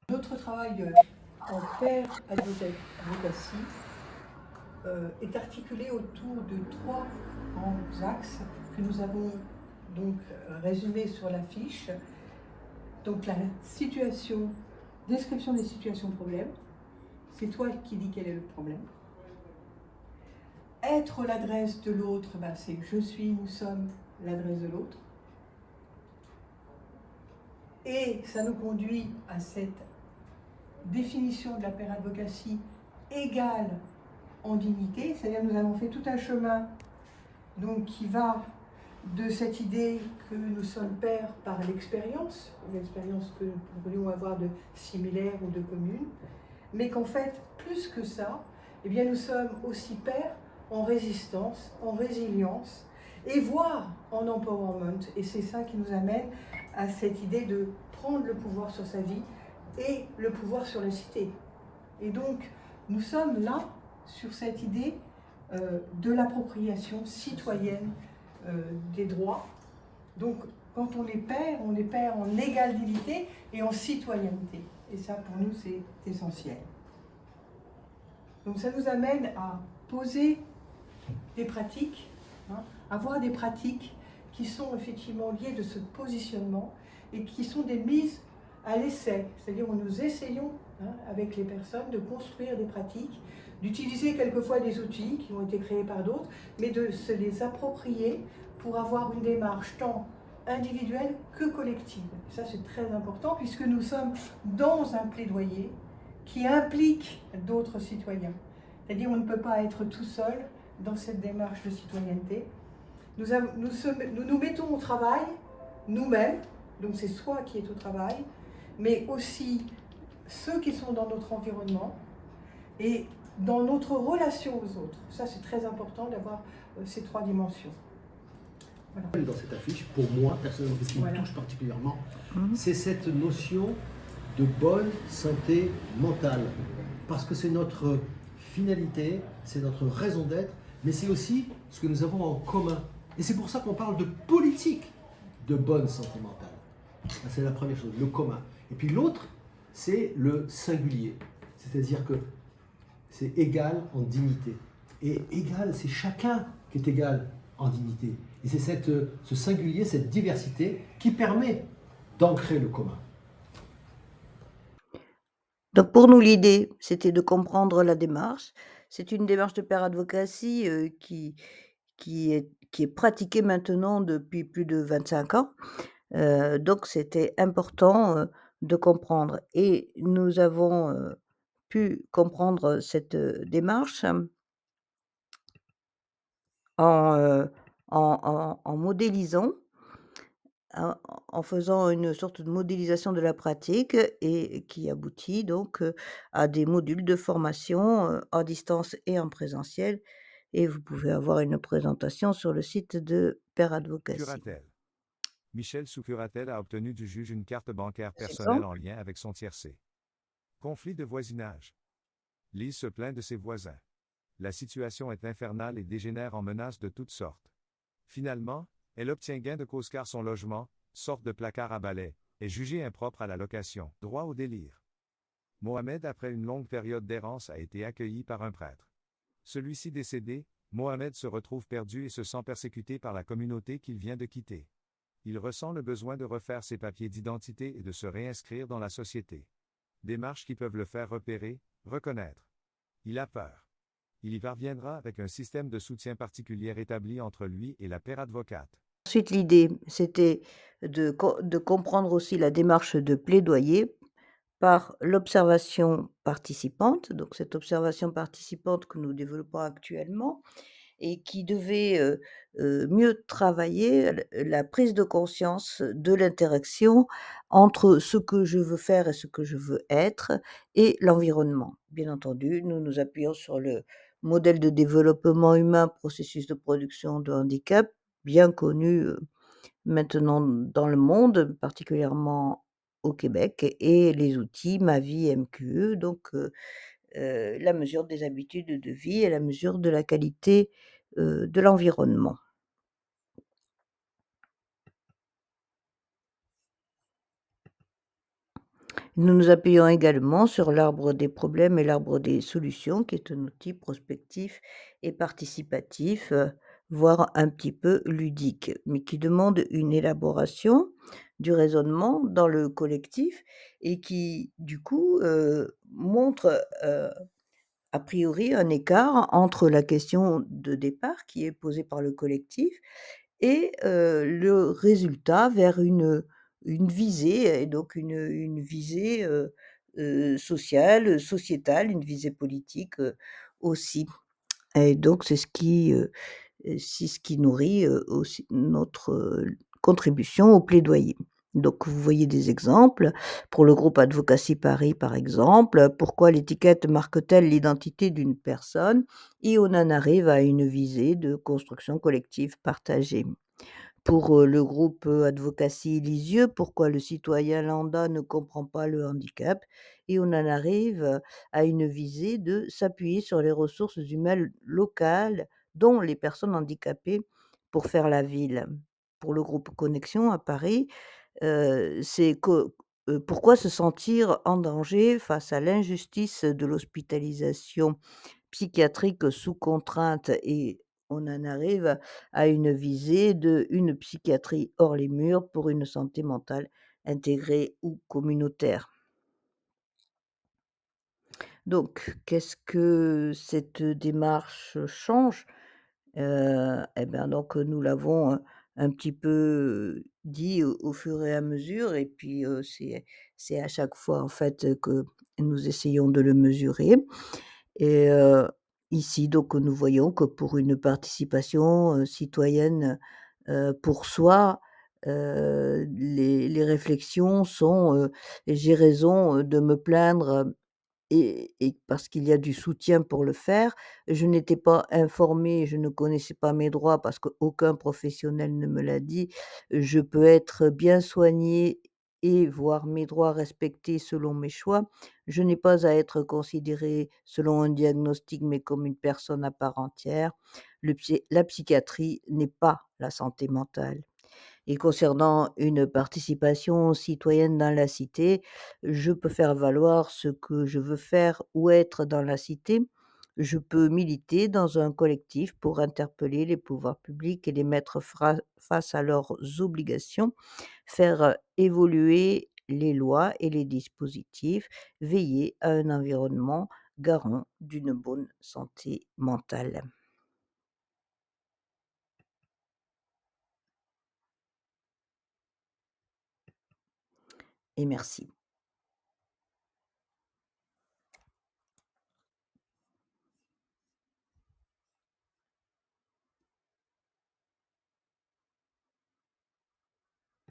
Notre travail en pair advocacy est articulé autour de 3 grands axes que nous avons donc résumés sur la fiche. Donc la situation, description des situations problèmes, c'est toi qui dis quel est le problème. Être l'adresse de l'autre, c'est je suis, nous sommes l'adresse de l'autre. Et ça nous conduit à cette définition de la pair advocacy égale en dignité, c'est-à-dire nous avons fait tout un chemin donc, qui va de cette idée que nous sommes pairs par l'expérience que nous pourrions avoir de similaire ou de commune, mais qu'en fait, plus que ça, eh bien, nous sommes aussi pairs en résistance, en résilience, et voire en empowerment. Et c'est ça qui nous amène à cette idée de prendre le pouvoir sur sa vie et le pouvoir sur la cité. Et donc, nous sommes là sur cette idée de l'appropriation citoyenne des droits. Donc, quand on est père en égale dignité et en citoyenneté. Et ça, pour nous, c'est essentiel. Donc, ça nous amène à poser des pratiques, avoir des pratiques qui sont effectivement liées de ce positionnement et qui sont des mises à l'essai. C'est-à-dire où nous essayons, avec les personnes, de construire des pratiques, d'utiliser quelquefois des outils qui ont été créés par d'autres, mais de se les approprier pour avoir une démarche tant individuelle que collective. Et ça, c'est très important puisque nous sommes dans un plaidoyer qui implique d'autres citoyens. C'est-à-dire on ne peut pas être tout seul dans cette démarche de citoyenneté. Nous mettons au travail nous-mêmes, donc c'est soi qui est au travail, mais aussi ceux qui sont dans notre environnement et dans notre relation aux autres. Ça, c'est très important d'avoir ces 3 dimensions. Voilà. Dans cette affiche, pour moi, personnellement, ce qui me touche particulièrement, c'est cette notion de bonne santé mentale. Parce que c'est notre finalité, c'est notre raison d'être, mais c'est aussi ce que nous avons en commun. Et c'est pour ça qu'on parle de politique de bonne santé mentale. C'est la première chose, le commun. Et puis l'autre, c'est le singulier. C'est-à-dire que c'est égal en dignité. Et égal, c'est chacun qui est égal en dignité. Et c'est ce singulier, cette diversité qui permet d'ancrer le commun. Donc pour nous, l'idée, c'était de comprendre la démarche. C'est une démarche de pair advocacy qui est pratiquée maintenant depuis plus de 25 ans. Donc c'était important de comprendre. Et nous avons pu comprendre cette démarche en modélisant, en faisant une sorte de modélisation de la pratique et qui aboutit donc à des modules de formation en distance et en présentiel. Et vous pouvez avoir une présentation sur le site de Pair Advocacy. Curatel. Michel sous Curatel a obtenu du juge une carte bancaire Par personnelle exemple, en lien avec son tiercé. Conflit de voisinage. Lise se plaint de ses voisins. La situation est infernale et dégénère en menaces de toutes sortes. Finalement, elle obtient gain de cause car son logement, sorte de placard à balai, est jugé impropre à la location. Droit au délire. Mohamed, après une longue période d'errance, a été accueilli par un prêtre. Celui-ci décédé, Mohamed se retrouve perdu et se sent persécuté par la communauté qu'il vient de quitter. Il ressent le besoin de refaire ses papiers d'identité et de se réinscrire dans la société. Démarches qui peuvent le faire repérer, reconnaître. Il a peur. Il y parviendra avec un système de soutien particulier établi entre lui et la pair advocate. Ensuite, l'idée, c'était de comprendre aussi la démarche de plaidoyer par l'observation participante. Donc cette observation participante que nous développons actuellement et qui devait mieux travailler la prise de conscience de l'interaction entre ce que je veux faire et ce que je veux être et l'environnement. Bien entendu, nous nous appuyons sur le modèle de développement humain, processus de production de handicap, bien connu maintenant dans le monde, particulièrement au Québec, et les outils Ma Vie MQE, donc la mesure des habitudes de vie et la mesure de la qualité de l'environnement. Nous nous appuyons également sur l'arbre des problèmes et l'arbre des solutions, qui est un outil prospectif et participatif, voire un petit peu ludique, mais qui demande une élaboration du raisonnement dans le collectif et qui, du coup, montre, a priori, un écart entre la question de départ qui est posée par le collectif et le résultat vers une visée et donc une visée, sociale, sociétale, une visée politique, aussi et donc c'est ce qui nourrit, aussi notre, contribution au plaidoyer. Donc vous voyez des exemples. Pour le groupe Advocacy Paris, par exemple, pourquoi l'étiquette marque-t-elle l'identité d'une personne? Et on en arrive à une visée de construction collective partagée. Pour, le groupe, Advocacy Lisieux, pourquoi le citoyen lambda ne comprend pas le handicap? Et on en arrive, à une visée de s'appuyer sur les ressources humaines locales, dont les personnes handicapées, pour faire la ville. Pour le groupe Connexion à Paris, c'est que, pourquoi se sentir en danger face à l'injustice de l'hospitalisation psychiatrique sous contrainte et on en arrive à une visée de une psychiatrie hors les murs pour une santé mentale intégrée ou communautaire. Donc, qu'est-ce que cette démarche change? Et bien donc, nous l'avons, un petit peu, dit au fur et à mesure et puis, c'est à chaque fois en fait, que nous essayons de le mesurer. Et ici, donc, nous voyons que pour une participation, citoyenne, pour soi, les réflexions sont, j'ai raison, de me plaindre, et parce qu'il y a du soutien pour le faire. Je n'étais pas informée, je ne connaissais pas mes droits parce qu'aucun professionnel ne me l'a dit. Je peux être bien soignée et voir mes droits respectés selon mes choix. Je n'ai pas à être considérée selon un diagnostic, mais comme une personne à part entière. La psychiatrie n'est pas la santé mentale. Et concernant une participation citoyenne dans la cité, je peux faire valoir ce que je veux faire ou être dans la cité. Je peux militer dans un collectif pour interpeller les pouvoirs publics et les mettre face à leurs obligations, faire évoluer les lois et les dispositifs, veiller à un environnement garant d'une bonne santé mentale. Et merci.